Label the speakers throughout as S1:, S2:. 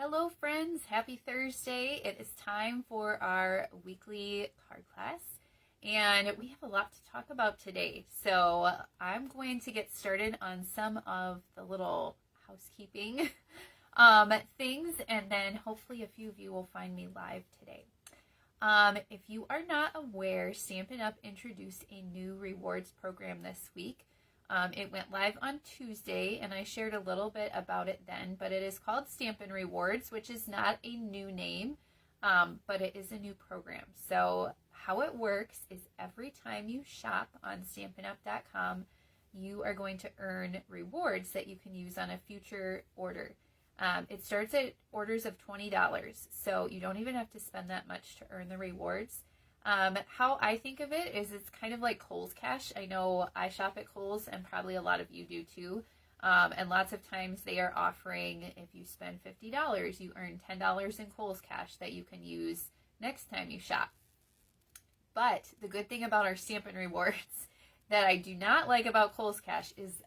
S1: Hello friends, happy Thursday. It is time for our weekly card class and we have a lot to talk about today. So I'm going to get started on some of the little housekeeping things, and then hopefully a few of you will find me live today. If you are not aware, Stampin' Up! Introduced a new rewards program this week. It went live on Tuesday, and I shared a little bit about it then, but it is called Stampin' Rewards, which is not a new name, but it is a new program. So how it works is every time you shop on StampinUp.com, you are going to earn rewards that you can use on a future order. It starts at orders of $20, so you don't even have to spend that much to earn the rewards. How I think of it is it's kind of like Kohl's Cash. I know I shop at Kohl's and probably a lot of you do too. And lots of times they are offering, if you spend $50, you earn $10 in Kohl's Cash that you can use next time you shop. But the good thing about our Stampin' Rewards that I do not like about Kohl's Cash is,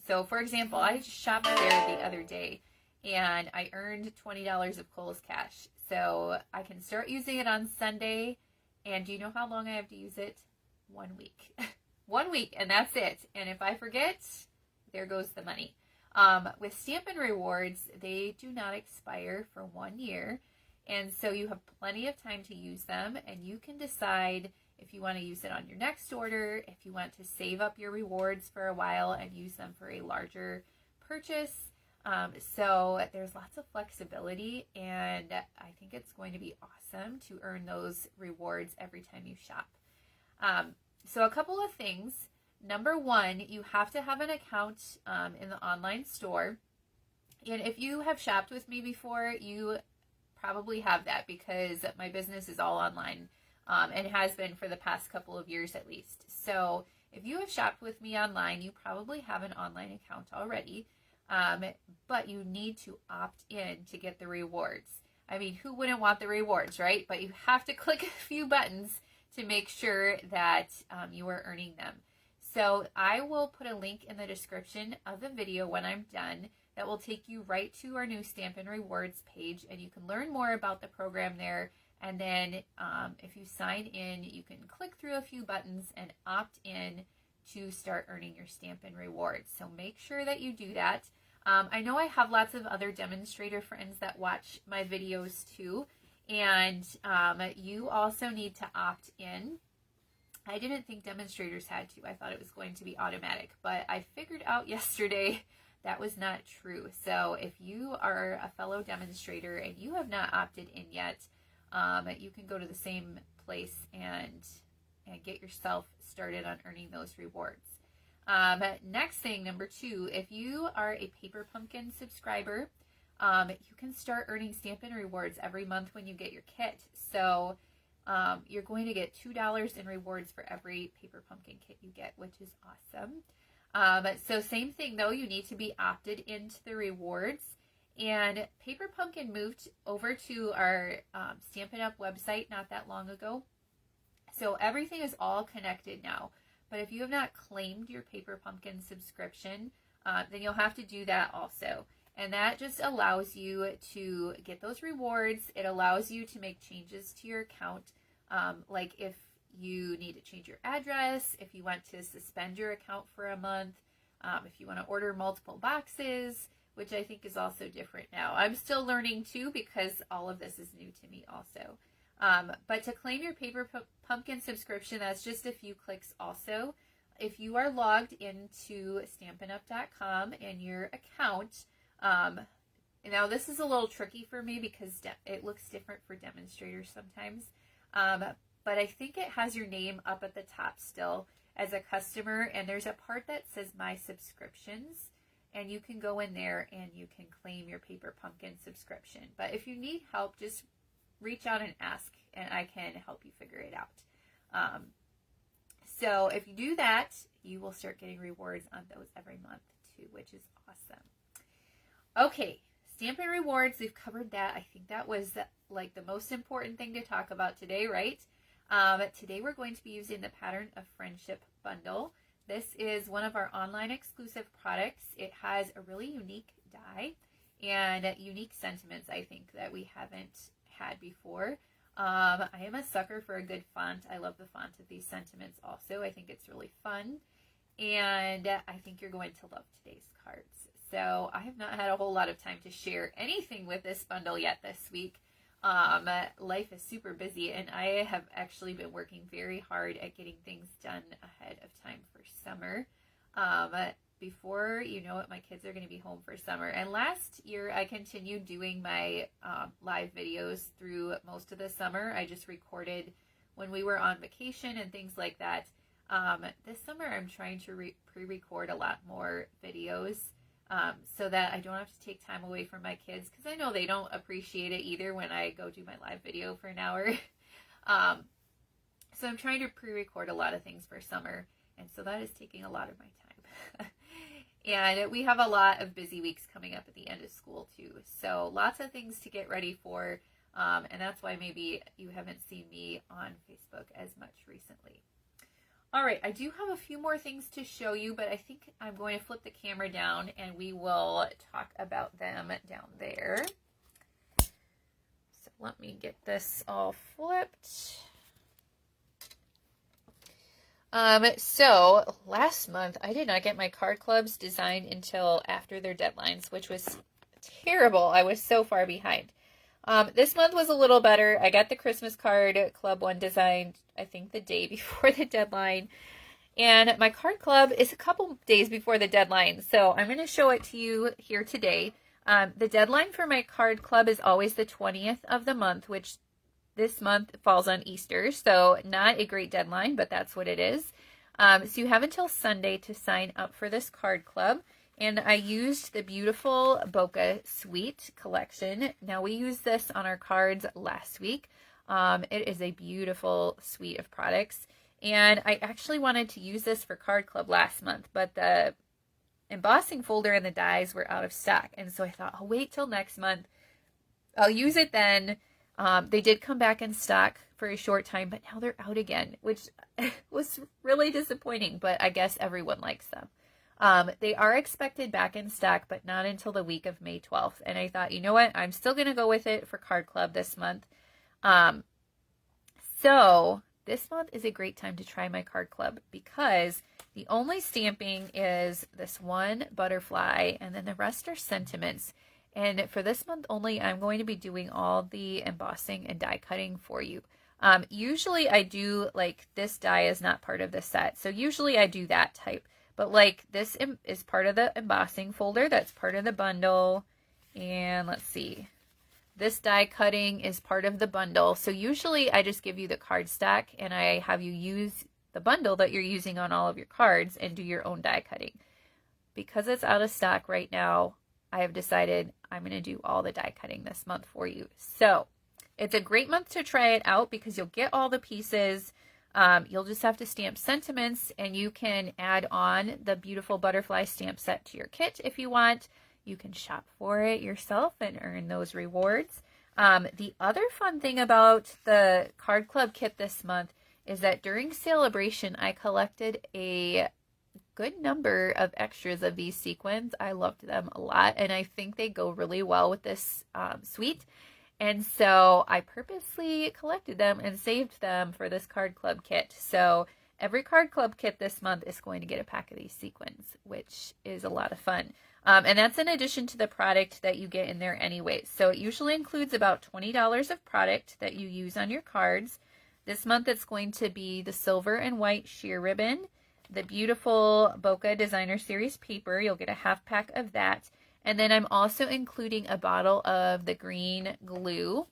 S1: so for example, I just shopped there the other day and I earned $20 of Kohl's Cash. So I can start using it on Sunday. And do you know how long I have to use it? 1 week. 1 week, and that's it. And if I forget, there goes the money. With Stampin' Rewards, they do not expire for 1 year. And so you have plenty of time to use them. And you can decide if you want to use it on your next order, if you want to save up your rewards for a while and use them for a larger purchase. So there's lots of flexibility, and I think it's going to be awesome to earn those rewards every time you shop. So a couple of things. Number one, you have to have an account in the online store. And if you have shopped with me before, you probably have that because my business is all online and has been for the past couple of years at least. So if you have shopped with me online, you probably have an online account already. But you need to opt in to get the rewards. I mean, who wouldn't want the rewards, right? But you have to click a few buttons to make sure that you are earning them. So I will put a link in the description of the video when I'm done that will take you right to our new Stampin' Rewards page, and you can learn more about the program there. And then if you sign in, you can click through a few buttons and opt in to start earning your Stampin' Rewards. So make sure that you do that. I know I have lots of other demonstrator friends that watch my videos too, and you also need to opt in. I didn't think demonstrators had to. I thought it was going to be automatic, but I figured out yesterday that was not true. So if you are a fellow demonstrator and you have not opted in yet, you can go to the same place and get yourself started on earning those rewards. Next thing, number two, if you are a Paper Pumpkin subscriber, you can start earning Stampin' Rewards every month when you get your kit. So you're going to get $2 in rewards for every Paper Pumpkin kit you get, which is awesome. So same thing though, you need to be opted into the rewards. And Paper Pumpkin moved over to our Stampin' Up! Website not that long ago. So everything is all connected now. But if you have not claimed your Paper Pumpkin subscription, then you'll have to do that also. And that just allows you to get those rewards. It allows you to make changes to your account. Like if you need to change your address, if you want to suspend your account for a month, if you want to order multiple boxes, which I think is also different now. I'm still learning too because all of this is new to me also. But to claim your Paper Pumpkin subscription, that's just a few clicks also. If you are logged into StampinUp.com and your account, now this is a little tricky for me because it looks different for demonstrators sometimes, but I think it has your name up at the top still as a customer, and there's a part that says My Subscriptions, and you can go in there and you can claim your Paper Pumpkin subscription. But if you need help, just reach out and ask, and I can help you figure it out. So if you do that, you will start getting rewards on those every month too, which is awesome. Okay, Stampin' Rewards, we've covered that. I think that was like the most important thing to talk about today, right? Today we're going to be using the Pattern of Friendship bundle. This is one of our online exclusive products. It has a really unique die, and unique sentiments, I think, that we haven't had before. I am a sucker for a good font. I love the font of these sentiments also. I think it's really fun, and I think you're going to love today's cards. So I have not had a whole lot of time to share anything with this bundle yet this week. Life is super busy, and I have actually been working very hard at getting things done ahead of time for summer. Before you know it, my kids are going to be home for summer. And last year, I continued doing my live videos through most of the summer. I just recorded when we were on vacation and things like that. This summer, I'm trying to pre-record a lot more videos so that I don't have to take time away from my kids, because I know they don't appreciate it either when I go do my live video for an hour. So I'm trying to pre-record a lot of things for summer, and so that is taking a lot of my time. And we have a lot of busy weeks coming up at the end of school too. So lots of things to get ready for. And that's why maybe you haven't seen me on Facebook as much recently. All right, I do have a few more things to show you, but I think I'm going to flip the camera down and we will talk about them down there. So let me get this all flipped. So last month I did not get my card clubs designed until after their deadlines, which was terrible. I was so far behind. This month was a little better. I got the Christmas card club one designed, I think, the day before the deadline. And my card club is a couple days before the deadline. So I'm going to show it to you here today. The deadline for my card club is always the 20th of the month, which this month falls on Easter. So not a great deadline, but that's what it is. So you have until Sunday to sign up for this card club. And I used the beautiful Bokeh Suite collection. Now, we used this on our cards last week. It is a beautiful suite of products. And I actually wanted to use this for card club last month, but the embossing folder and the dies were out of stock. And so I thought, I'll wait till next month. I'll use it then. They did come back in stock for a short time, but now they're out again, which was really disappointing, but I guess everyone likes them. They are expected back in stock, but not until the week of May 12th. And I thought, you know what? I'm still going to go with it for Card Club this month. So this month is a great time to try my Card Club because the only stamping is this one butterfly and then the rest are sentiments. And for this month only, I'm going to be doing all the embossing and die cutting for you. Usually I do, like, this die is not part of the set. So usually I do that type. But like this is part of the embossing folder. That's part of the bundle. And let's see. This die cutting is part of the bundle. So usually I just give you the card stack and I have you use the bundle that you're using on all of your cards and do your own die cutting. Because it's out of stock right now, I have decided I'm going to do all the die cutting this month for you. So it's a great month to try it out because you'll get all the pieces. You'll just have to stamp sentiments and you can add on the beautiful butterfly stamp set to your kit if you want. You can shop for it yourself and earn those rewards. The other fun thing about the Card Club kit this month is that during celebration, I collected a good number of extras of these sequins. I loved them a lot and I think they go really well with this suite. And so I purposely collected them and saved them for this Card Club kit. So every Card Club kit this month is going to get a pack of these sequins, which is a lot of fun. And that's in addition to the product that you get in there anyway. So it usually includes about $20 of product that you use on your cards. This month it's going to be the silver and white sheer ribbon, the beautiful Bokeh Designer Series paper. You'll get a half pack of that. And then I'm also including a bottle of the green glue.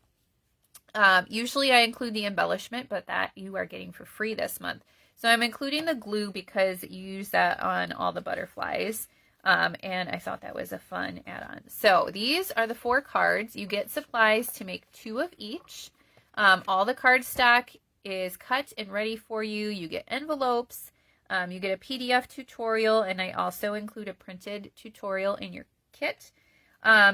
S1: Usually I include the embellishment, but that you are getting for free this month. So I'm including the glue because you use that on all the butterflies. And I thought that was a fun add-on. So these are the 4 cards. You get supplies to make 2 of each. All the card stock is cut and ready for you. You get envelopes. You get a PDF tutorial, and I also include a printed tutorial in your kit.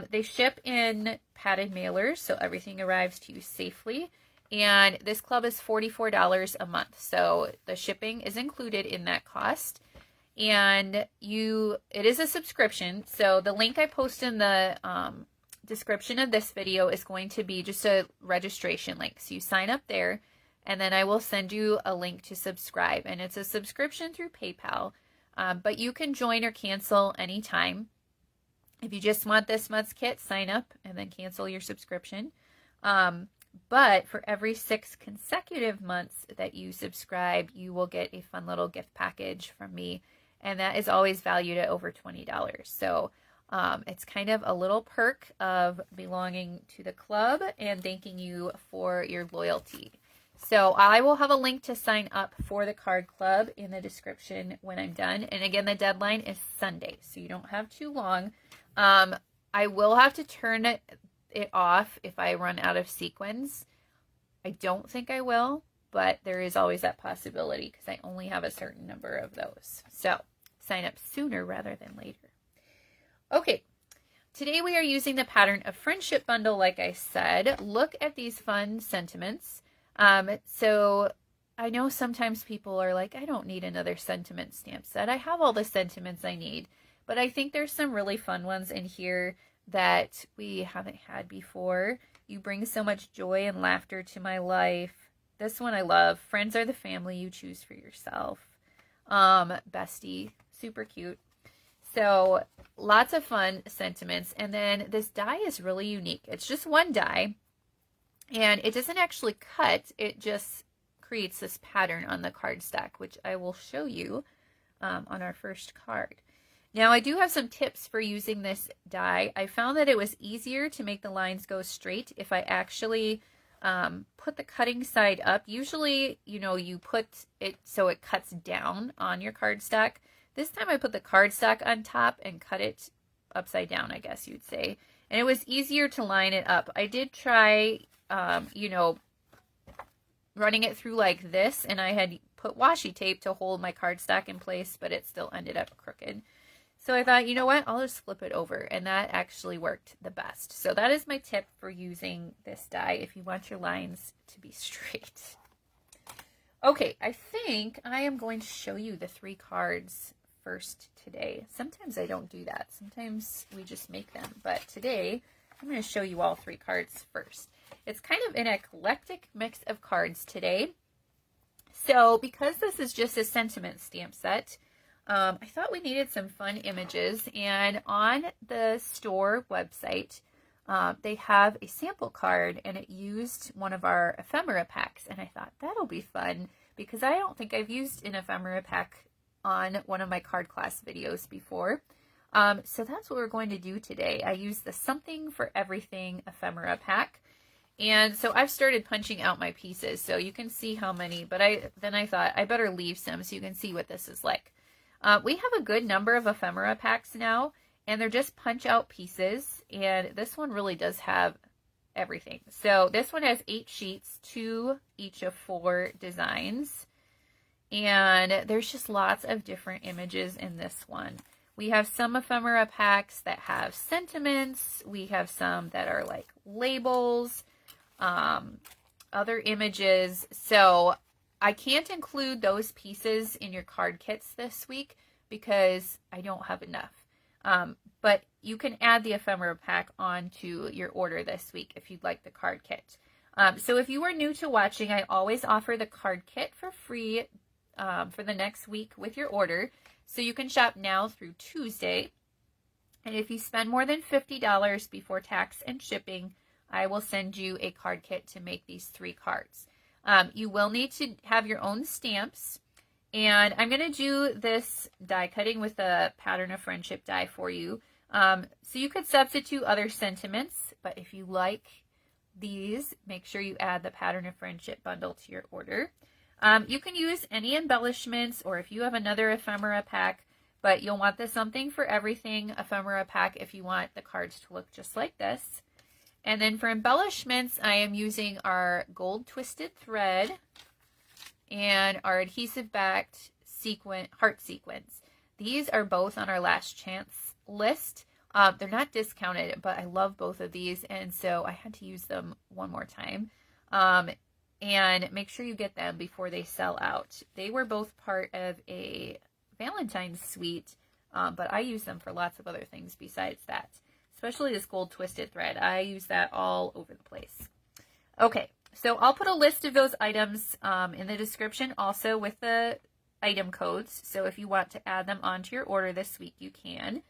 S1: They ship in padded mailers, so everything arrives to you safely. And this club is $44 a month, so the shipping is included in that cost. And it is a subscription. So the link I post in the description of this video is going to be just a registration link. So you sign up there, and then I will send you a link to subscribe. And it's a subscription through PayPal, but you can join or cancel anytime. If you just want this month's kit, sign up and then cancel your subscription. But for every 6 consecutive months that you subscribe, you will get a fun little gift package from me. And that is always valued at over $20. So it's kind of a little perk of belonging to the club and thanking you for your loyalty. So I will have a link to sign up for the card club in the description when I'm done. And again, the deadline is Sunday, so you don't have too long. I will have to turn it off if I run out of sequins. I don't think I will, but there is always that possibility because I only have a certain number of those. So sign up sooner rather than later. Okay, today we are using the Pattern of Friendship bundle, like I said. Look at these fun sentiments. So I know sometimes people are like, I don't need another sentiment stamp set. I have all the sentiments I need. But I think there's some really fun ones in here that we haven't had before. You bring so much joy and laughter to my life. This one I love. Friends are the family you choose for yourself. Bestie, super cute. So lots of fun sentiments. And then this die is really unique. It's just one die. And it doesn't actually cut. It just creates this pattern on the cardstock, which I will show you on our first card. Now, I do have some tips for using this die. I found that it was easier to make the lines go straight if I actually put the cutting side up. Usually, you put it so it cuts down on your cardstock. This time I put the cardstock on top and cut it upside down, I guess you'd say. And it was easier to line it up. I did try, running it through like this, and I had put washi tape to hold my cardstock in place, but it still ended up crooked. So I thought, you know what, I'll just flip it over, and that actually worked the best. So that is my tip for using this die if you want your lines to be straight. Okay, I think I am going to show you the 3 cards first today. Sometimes I don't do that. Sometimes we just make them. But today, I'm going to show you all 3 cards first. It's kind of an eclectic mix of cards today. So because this is just a sentiment stamp set, I thought we needed some fun images, and on the store website, they have a sample card, and it used one of our ephemera packs, and I thought that'll be fun because I don't think I've used an ephemera pack on one of my card class videos before. So that's what we're going to do today. I used the Something for Everything ephemera pack, and so I've started punching out my pieces so you can see how many, but then I thought I better leave some so you can see what this is like. We have a good number of ephemera packs now, and they're just punch out pieces, and this one really does have everything. So this one has 8 sheets, 2 each of 4 designs, and there's just lots of different images in this one. We have some ephemera packs that have sentiments. We have some that are like labels, other images. So I can't include those pieces in your card kits this week because I don't have enough. But you can add the ephemera pack onto your order this week if you'd like the card kit. So if you are new to watching, I always offer the card kit for free for the next week with your order. So you can shop now through Tuesday. And if you spend more than $50 before tax and shipping, I will send you a card kit to make these 3 cards. You will need to have your own stamps, and I'm going to do this die cutting with the Pattern of Friendship die for you. So you could substitute other sentiments, but if you like these, make sure you add the Pattern of Friendship bundle to your order. You can use any embellishments, or if you have another ephemera pack, but you'll want the Something for Everything ephemera pack if you want the cards to look just like this. And then for embellishments, I am using our gold twisted thread and our Adhesive-Backed heart sequins. These are both on our last chance list. They're not discounted, but I love both of these, and so I had to use them one more time. And make sure you get them before they sell out. They were both part of a Valentine's suite, but I use them for lots of other things besides that, especially this gold twisted thread. I use that all over the place. Okay, so I'll put a list of those items in the description also with the item codes. So if you want to add them onto your order this week, you can.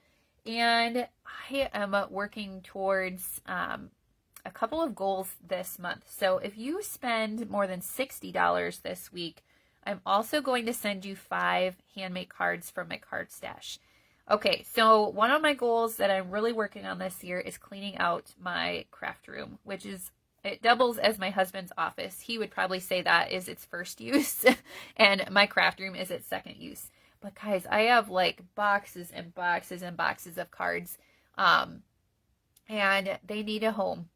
S1: And I am working towards a couple of goals this month. So if you spend more than $60 this week, I'm also going to send you 5 handmade cards from my card stash. Okay, so one of my goals that I'm really working on this year is cleaning out my craft room, which is, it doubles as my husband's office. He would probably say that is its first use, and my craft room is its second use. But guys, I have like boxes and boxes and boxes of cards, and they need a home.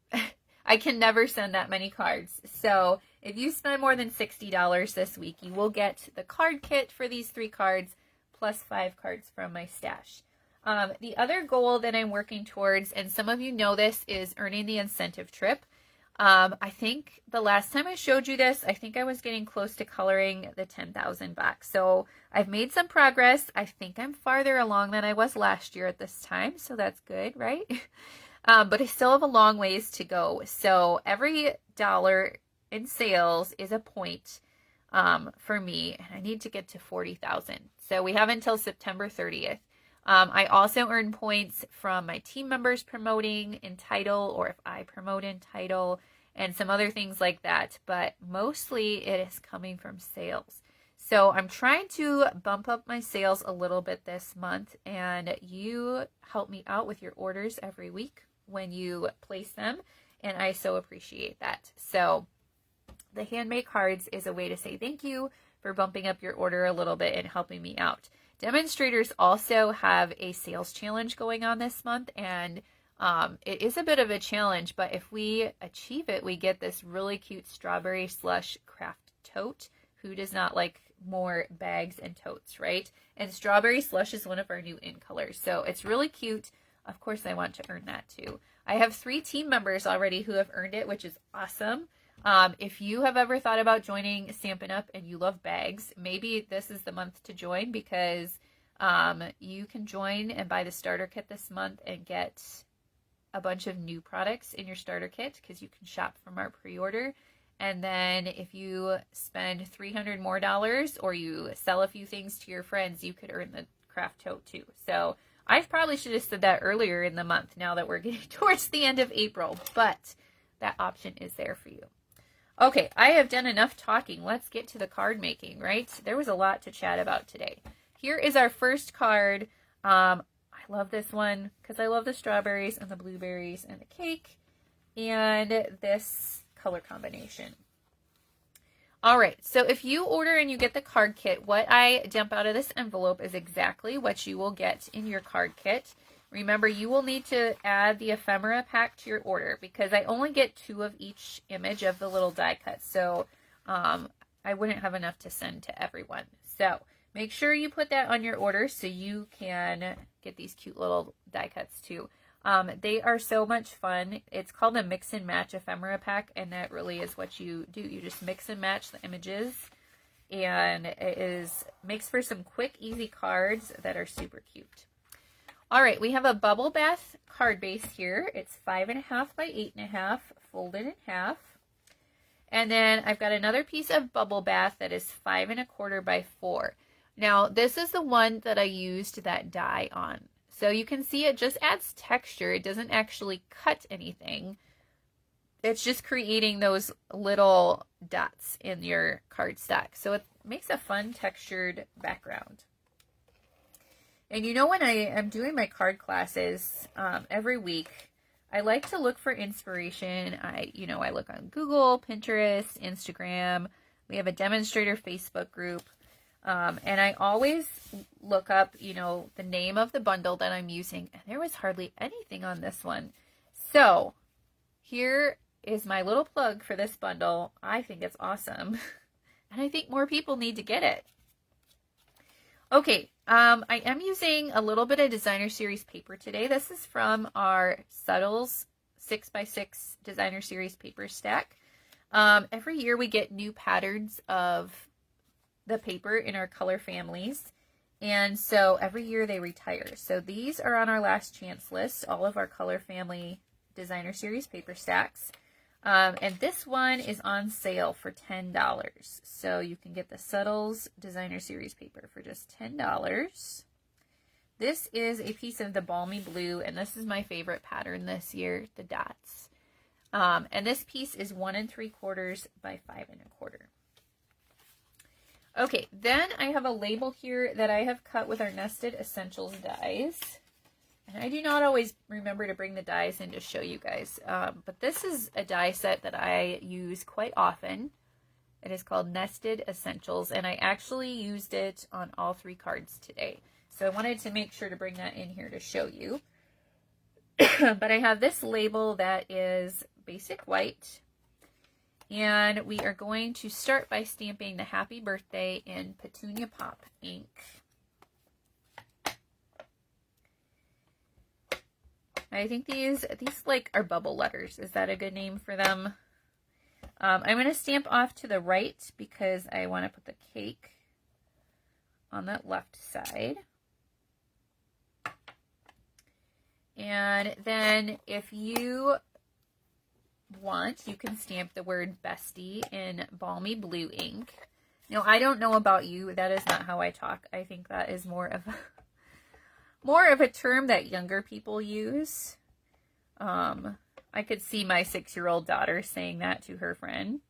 S1: I can never send that many cards. So if you spend more than $60 this week, you will get the card kit for these 3 cards plus 5 cards from my stash. The other goal that I'm working towards, and some of you know this, is earning the incentive trip. I think the last time I showed you this, I think I was getting close to coloring the 10,000 box. So I've made some progress. I think I'm farther along than I was last year at this time. So that's good, right? But I still have a long ways to go. So every dollar in sales is a point for me. And I need to get to 40,000. So we have until September 30th. I also earn points from my team members promoting in title, or if I promote in title, and some other things like that. But mostly it is coming from sales. So I'm trying to bump up my sales a little bit this month, and you help me out with your orders every week when you place them, and I so appreciate that. So the handmade cards is a way to say thank you for bumping up your order a little bit and helping me out. Demonstrators also have a sales challenge going on this month, and it is a bit of a challenge, but if we achieve it, we get this really cute strawberry slush craft tote. Who does not like more bags and totes, right? And strawberry slush is one of our new in colors, so it's really cute. Of course, I want to earn that too. I have 3 team members already who have earned it, which is awesome. If you have ever thought about joining Stampin' Up! And you love bags, maybe this is the month to join, because you can join and buy the starter kit this month and get a bunch of new products in your starter kit, because you can shop from our pre-order. And then if you spend $300 more, or you sell a few things to your friends, you could earn the craft tote too. So I probably should have said that earlier in the month, now that we're getting towards the end of April, but that option is there for you. Okay, I have done enough talking. Let's get to the card making, right? There was a lot to chat about today. Here is our first card. I love this one because I love the strawberries and the blueberries and the cake and this color combination. All right, so if you order and you get the card kit, what I dump out of this envelope is exactly what you will get in your card kit. Remember, you will need to add the ephemera pack to your order, because I only get 2 of each image of the little die cuts, so I wouldn't have enough to send to everyone. So make sure you put that on your order so you can get these cute little die cuts too. They are so much fun. It's called a mix and match ephemera pack, and that really is what you do. You just mix and match the images, and it makes for some quick, easy cards that are super cute. All right, we have a bubble bath card base here. It's 5.5 by 8.5, folded in half. And then I've got another piece of bubble bath that is 5.25 by 4. Now, this is the one that I used that die on. So you can see it just adds texture. It doesn't actually cut anything. It's just creating those little dots in your cardstock. So it makes a fun textured background. And you know, when I am doing my card classes every week, I like to look for inspiration. I look on Google, Pinterest, Instagram. We have a demonstrator Facebook group. And I always look up, the name of the bundle that I'm using. And there was hardly anything on this one. So here is my little plug for this bundle. I think it's awesome. And I think more people need to get it. Okay, I am using a little bit of Designer Series paper today. This is from our Subtles 6x6 Designer Series paper stack. Every year we get new patterns of the paper in our color families, And so every year they retire. So these are on our last chance list, all of our Color Family Designer Series paper stacks. And this one is on sale for $10. So you can get the Subtles Designer Series paper for just $10. This is a piece of the Balmy Blue, and this is my favorite pattern this year, the dots. And this piece is 1 3/4 by 5 1/4. Okay, then I have a label here that I have cut with our Nested Essentials dies. And I do not always remember to bring the dies in to show you guys. But this is a die set that I use quite often. It is called Nested Essentials, and I actually used it on all 3 cards today. So I wanted to make sure to bring that in here to show you. But I have this label that is basic white. And we are going to start by stamping the Happy Birthday in Petunia Pop ink. I think these like are bubble letters. Is that a good name for them? I'm going to stamp off to the right because I want to put the cake on that left side. And then if you want, you can stamp the word bestie in Balmy Blue ink. Now, I don't know about you. That is not how I talk. I think that is more of a term that younger people use. I could see my 6-year-old daughter saying that to her friend.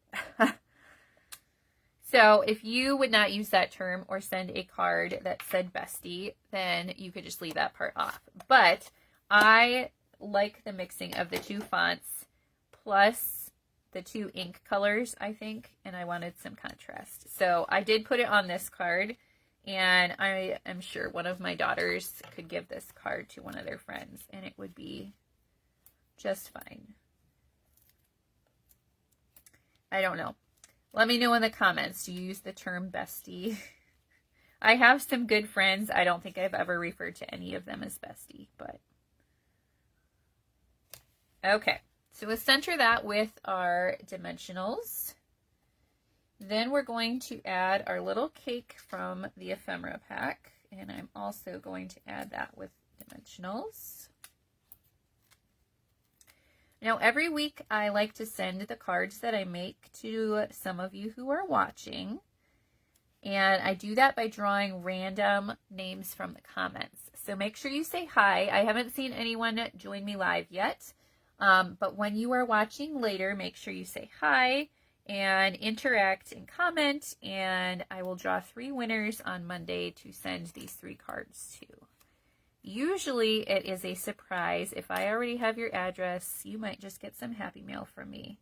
S1: So if you would not use that term or send a card that said bestie, then you could just leave that part off. But I like the mixing of the 2 fonts plus the 2 ink colors, I think, and I wanted some contrast. So I did put it on this card. And I am sure one of my daughters could give this card to one of their friends, and it would be just fine. I don't know. Let me know in the comments. Do you use the term bestie? I have some good friends. I don't think I've ever referred to any of them as bestie, but okay. So we'll center that with our dimensionals. Then we're going to add our little cake from the Ephemera pack, and I'm also going to add that with dimensionals. Now, every week I like to send the cards that I make to some of you who are watching, and I do that by drawing random names from the comments. So make sure you say hi. I haven't seen anyone join me live yet, but when you are watching later, make sure you say hi and interact and comment, and I will draw 3 winners on Monday to send these 3 cards to. Usually it is a surprise. If I already have your address, you might just get some happy mail from me.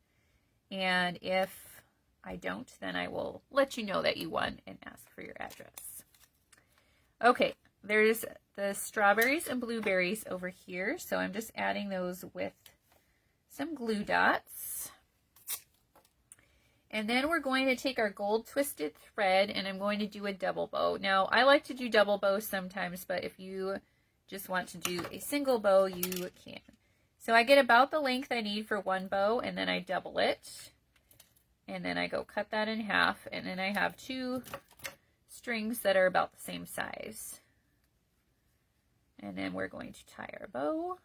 S1: And if I don't, then I will let you know that you won and ask for your address. Okay, there's the strawberries and blueberries over here, so I'm just adding those with some glue dots. And then we're going to take our gold twisted thread, and I'm going to do a double bow. Now, I like to do double bows sometimes, but if you just want to do a single bow, you can. So I get about the length I need for 1 bow, and then I double it. And then I go cut that in half, and then I have 2 strings that are about the same size. And then we're going to tie our bow.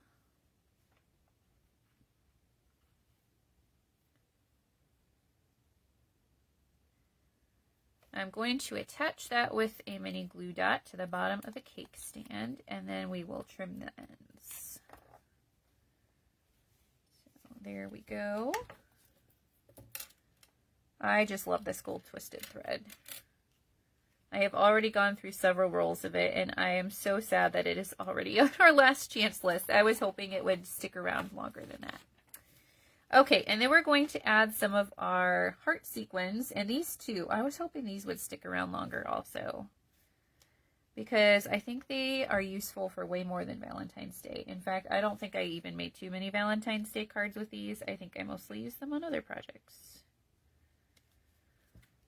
S1: I'm going to attach that with a mini glue dot to the bottom of the cake stand, and then we will trim the ends. So there we go. I just love this gold twisted thread. I have already gone through several rolls of it, and I am so sad that it is already on our last chance list. I was hoping it would stick around longer than that. Okay, and then we're going to add some of our heart sequins, and these 2, I was hoping these would stick around longer also, because I think they are useful for way more than Valentine's Day. In fact, I don't think I even made too many Valentine's Day cards with these. I think I mostly use them on other projects,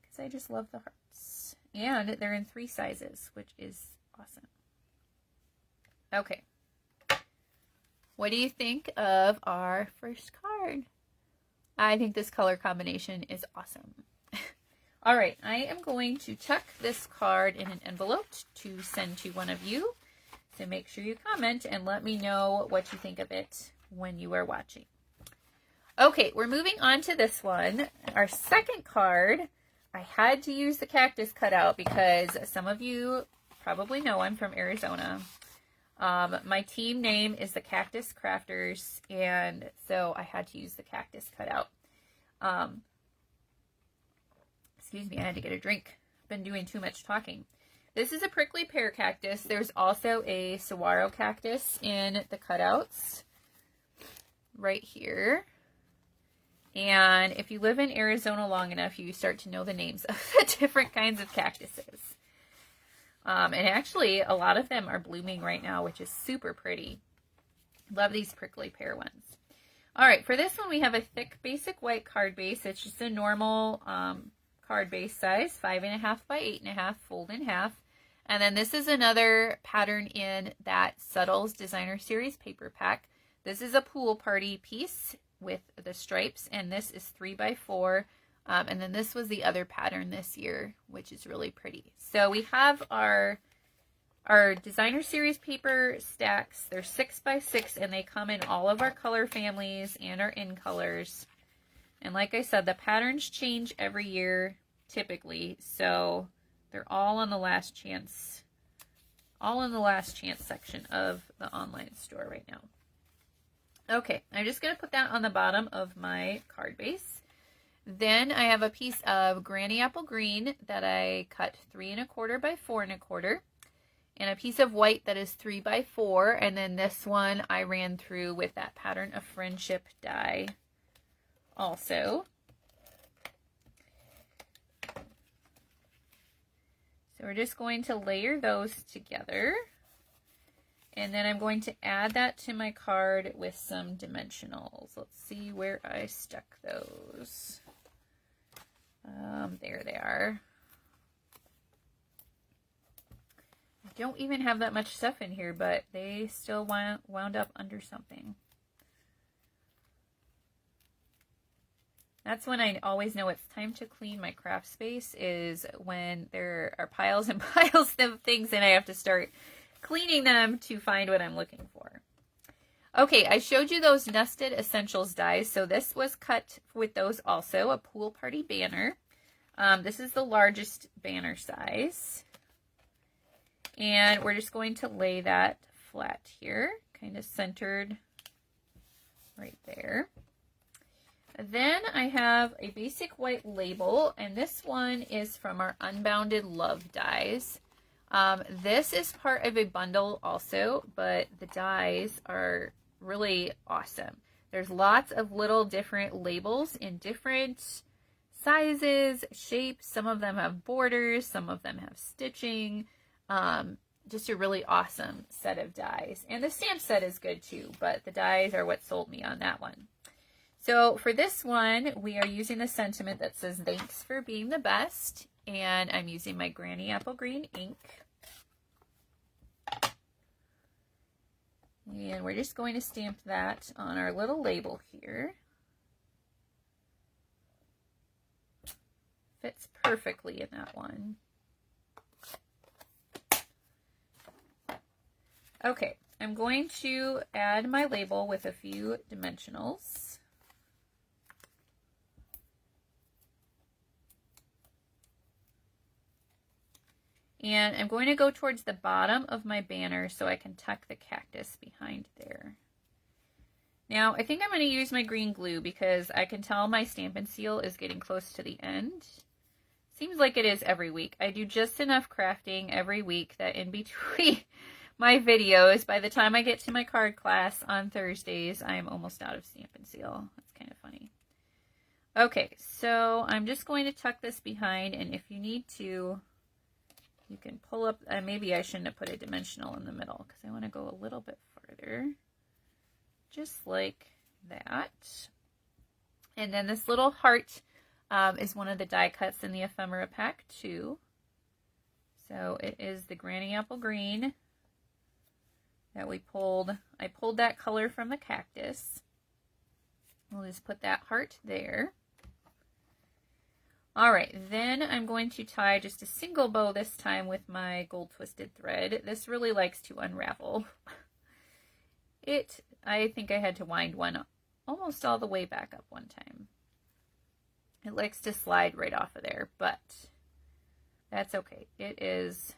S1: because I just love the hearts. And they're in 3 sizes, which is awesome. Okay. What do you think of our first card? I think this color combination is awesome. All right, I am going to tuck this card in an envelope to send to one of you. So make sure you comment and let me know what you think of it when you are watching. Okay, we're moving on to this one. Our second card, I had to use the cactus cutout because some of you probably know I'm from Arizona. My team name is the Cactus Crafters, and so I had to use the cactus cutout. Excuse me, I had to get a drink. I've been doing too much talking. This is a prickly pear cactus. There's also a saguaro cactus in the cutouts right here. And if you live in Arizona long enough, you start to know the names of the different kinds of cactuses. And actually, a lot of them are blooming right now, which is super pretty. Love these prickly pear ones. All right, for this one, we have a thick basic white card base. It's just a normal card base size, 5.5 by 8.5, fold in half. And then this is another pattern in that Subtles Designer Series paper pack. This is a pool party piece with the stripes, and this is 3 by 4. And then this was the other pattern this year, which is really pretty. So we have our Designer Series paper stacks. They're 6 by 6, and they come in all of our color families and our in colors. And like I said, the patterns change every year, typically. So they're all on the last chance, section of the online store right now. Okay, I'm just going to put that on the bottom of my card base. Then I have a piece of Granny Apple Green that I cut 3 1/4 by 4 1/4. And a piece of white that is 3 by 4. And then this one I ran through with that Pattern of Friendship die also. So we're just going to layer those together. And then I'm going to add that to my card with some dimensionals. Let's see where I stuck those. There they are. I don't even have that much stuff in here, but they still wound up under something. That's when I always know it's time to clean my craft space, is when there are piles and piles of things and I have to start cleaning them to find what I'm looking for. Okay, I showed you those nested essentials dies. So this was cut with those also, a pool party banner. This is the largest banner size. And we're just going to lay that flat here, kind of centered right there. Then I have a basic white label, and this one is from our Unbounded Love dies. This is part of a bundle also, but the dies are really awesome. There's lots of little different labels in different sizes, shapes. Some of them have borders, some of them have stitching. Just a really awesome set of dies. And the stamp set is good too, but the dies are what sold me on that one. So for this one, we are using the sentiment that says, "Thanks for being the best." And I'm using my Granny Apple Green ink. And we're just going to stamp that on our little label here. Fits perfectly in that one. Okay, I'm going to add my label with a few dimensionals. And I'm going to go towards the bottom of my banner so I can tuck the cactus behind there. Now, I think I'm going to use my green glue because I can tell my Stampin' Seal is getting close to the end. Seems like it is every week. I do just enough crafting every week that in between my videos, by the time I get to my card class on Thursdays, I'm almost out of Stampin' Seal. That's kind of funny. Okay, so I'm just going to tuck this behind, and if you need to, you can pull up, maybe I shouldn't have put a dimensional in the middle because I want to go a little bit farther. Just like that. And then this little heart is one of the die cuts in the Ephemera pack too. So it is the Granny Apple Green that we pulled. I pulled that color from the cactus. We'll just put that heart there. All right, then I'm going to tie just a single bow this time with my gold twisted thread. This really likes to unravel. I think I had to wind one almost all the way back up one time. It likes to slide right off of there, but that's okay. It is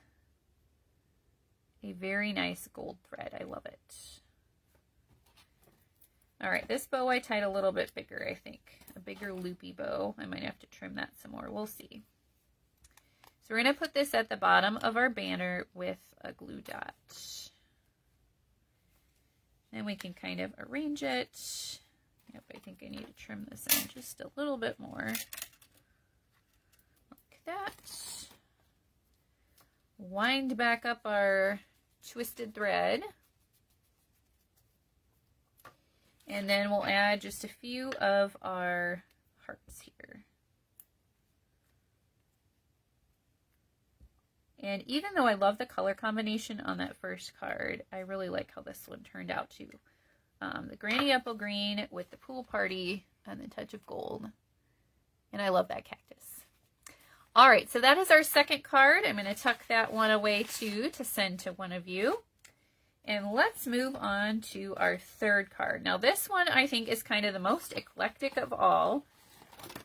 S1: a very nice gold thread. I love it. All right, this bow I tied a little bit bigger, I think. A bigger loopy bow. I might have to trim that some more. We'll see. So we're going to put this at the bottom of our banner with a glue dot. And we can kind of arrange it. Yep, I think I need to trim this in just a little bit more. Like that. Wind back up our twisted thread. And then we'll add just a few of our hearts here. And even though I love the color combination on that first card, I really like how this one turned out too. The Granny Apple Green with the pool party and the touch of gold. And I love that cactus. All right, so that is our second card. I'm going to tuck that one away too to send to one of you. And let's move on to our third card. Now this one I think is kind of the most eclectic of all.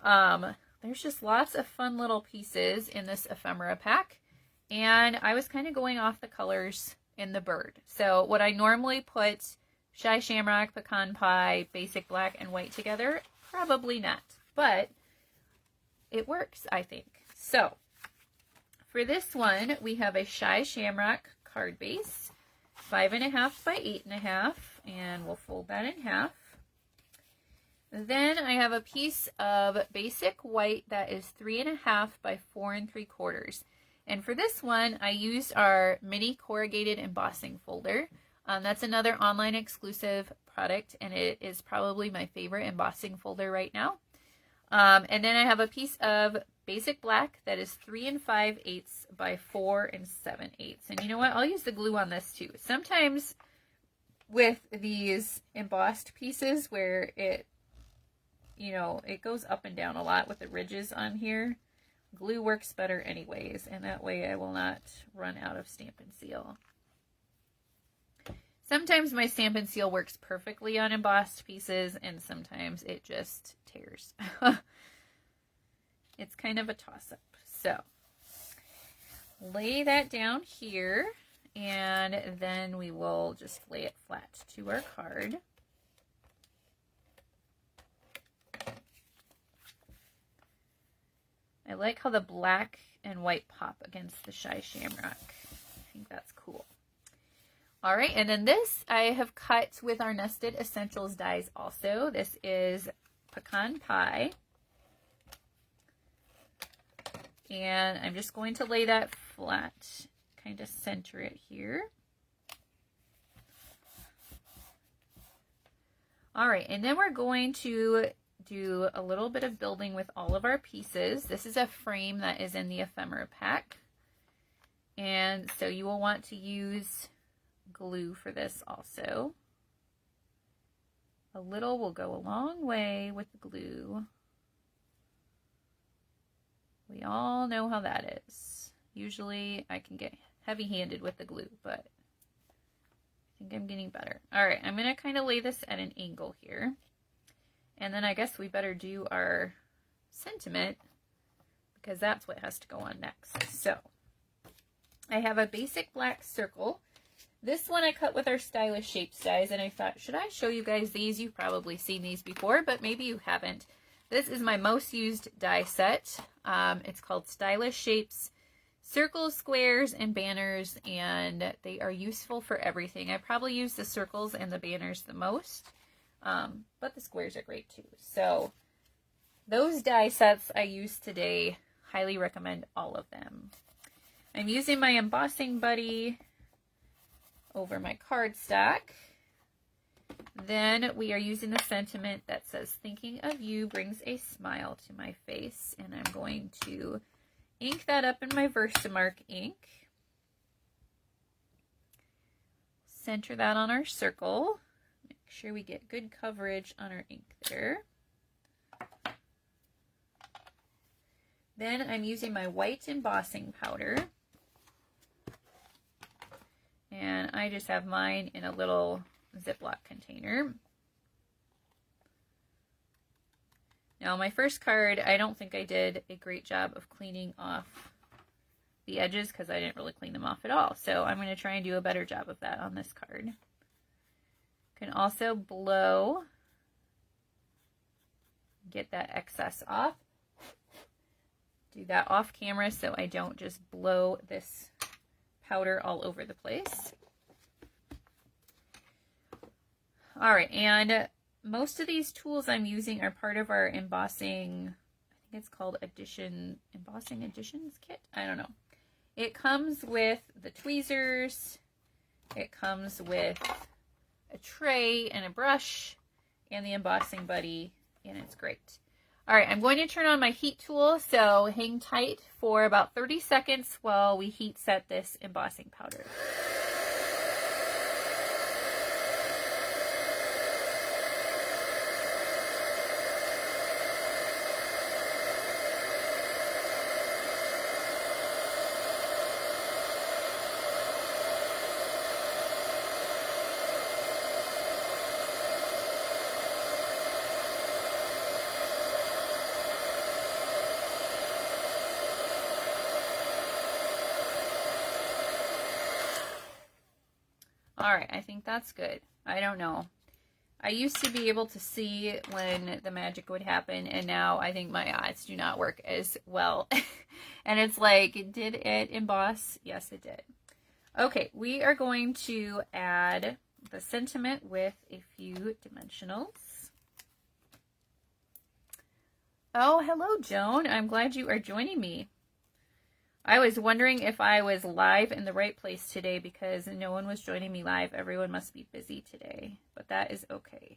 S1: There's just lots of fun little pieces in this ephemera pack. And I was kind of going off the colors in the bird. So what I normally put Shy Shamrock, Pecan Pie, Basic Black, and White together, probably not. But it works, I think. So for this one, we have a Shy Shamrock card base. 5.5 by 8.5, and we'll fold that in half. Then I have a piece of basic white that is 3.5 by 4 3/4. And for this one, I used our mini corrugated embossing folder. That's another online exclusive product, and it is probably my favorite embossing folder right now. And then I have a piece of basic black that is 3 5/8 by 4 7/8. And you know what? I'll use the glue on this too. Sometimes with these embossed pieces where it, you know, it goes up and down a lot with the ridges on here, glue works better anyways. And that way I will not run out of Stampin' Seal. Sometimes my Stampin' Seal works perfectly on embossed pieces, and sometimes it just tears. It's kind of a toss-up. So, lay that down here, and then we will just lay it flat to our card. I like how the black and white pop against the Shy Shamrock. I think that's cool. All right, and then this I have cut with our Nested Essentials dies also. This is Pecan Pie. And I'm just going to lay that flat, kind of center it here. All right, and then we're going to do a little bit of building with all of our pieces. This is a frame that is in the ephemera pack. And so you will want to use glue for this also. A little will go a long way with the glue. We all know how that is. Usually I can get heavy-handed with the glue, but I think I'm getting better. All right, I'm going to kind of lay this at an angle here. And then I guess we better do our sentiment because that's what has to go on next. So I have a basic black circle. This one I cut with our Stylish Shapes dies, and I thought, should I show you guys these? You've probably seen these before, but maybe you haven't. This is my most used die set. It's called Stylish Shapes, circles, squares, and banners, and they are useful for everything. I probably use the circles and the banners the most, but the squares are great too. So those die sets I use today, highly recommend all of them. I'm using my embossing buddy over my cardstock. Then we are using the sentiment that says, thinking of you brings a smile to my face. And I'm going to ink that up in my Versamark ink. Center that on our circle. Make sure we get good coverage on our ink there. Then I'm using my white embossing powder. And I just have mine in a little Ziploc container. Now my first card, I don't think I did a great job of cleaning off the edges because I didn't really clean them off at all. So I'm going to try and do a better job of that on this card. Can also blow, get that excess off. Do that off camera so I don't just blow this powder all over the place. All right, and most of these tools I'm using are part of our embossing, I think it's called Embossing Additions Kit. I don't know. It comes with the tweezers, it comes with a tray and a brush and the embossing buddy, and it's great. All right, I'm going to turn on my heat tool, so hang tight for about 30 seconds while we heat set this embossing powder. All right, I think that's good. I don't know. I used to be able to see when the magic would happen, and now I think my eyes do not work as well. And it's like, did it emboss? Yes, it did. Okay, we are going to add the sentiment with a few dimensionals. Oh, hello, Joan. I'm glad you are joining me. I was wondering if I was live in the right place today because no one was joining me live. Everyone must be busy today, but that is okay.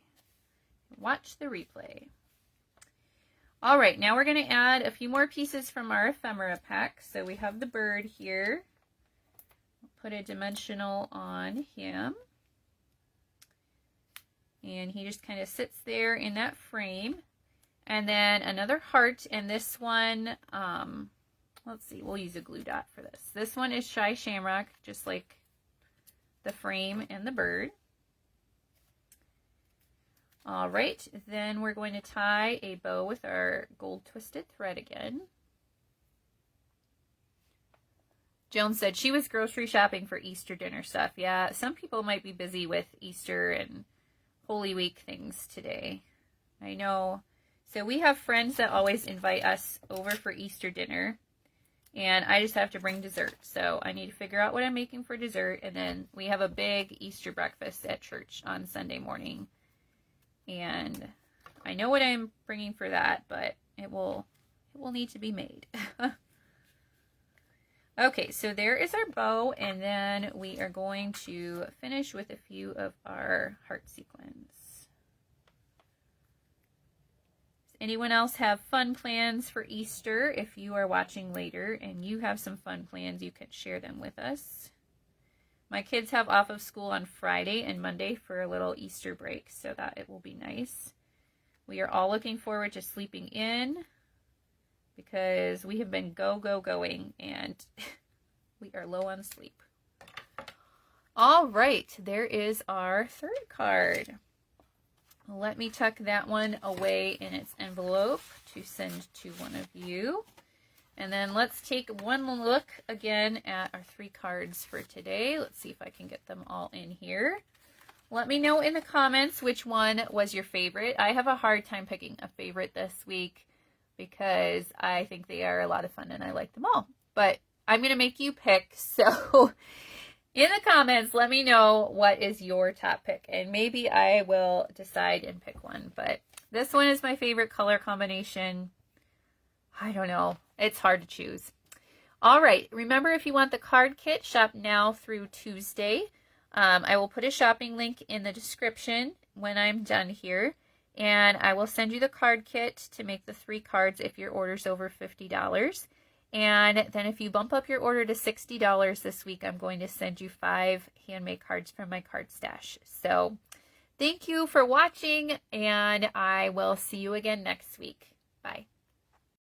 S1: Watch the replay. All right, now we're going to add a few more pieces from our ephemera pack. So we have the bird here. Put a dimensional on him. And he just kind of sits there in that frame. And then another heart, and this one, let's see, we'll use a glue dot for this. This one is Shy Shamrock, just like the frame and the bird. All right, then we're going to tie a bow with our gold twisted thread again. Joan said she was grocery shopping for Easter dinner stuff. Yeah, some people might be busy with Easter and Holy Week things today. I know. So we have friends that always invite us over for Easter dinner. And I just have to bring dessert. So I need to figure out what I'm making for dessert. And then we have a big Easter breakfast at church on Sunday morning. And I know what I'm bringing for that, but it will need to be made. Okay, so there is our bow. And then we are going to finish with a few of our heart sequins. Anyone else have fun plans for Easter? If you are watching later and you have some fun plans, you can share them with us. My kids have off of school on Friday and Monday for a little Easter break, so that it will be nice. We are all looking forward to sleeping in because we have been going and we are low on sleep. All right, there is our third card. Let me tuck that one away in its envelope to send to one of you. And then let's take one look again at our 3 cards for today. Let's see if I can get them all in here. Let me know in the comments which one was your favorite. I have a hard time picking a favorite this week because I think they are a lot of fun and I like them all. But I'm going to make you pick, so in the comments, let me know what is your top pick, and maybe I will decide and pick one. But this one is my favorite color combination. I don't know. It's hard to choose. All right. Remember, if you want the card kit, shop now through Tuesday. I will put a shopping link in the description when I'm done here, and I will send you the card kit to make the 3 cards if your order's over $50. And then if you bump up your order to $60 this week, I'm going to send you 5 handmade cards from my card stash. So thank you for watching, and I will see you again next week. Bye.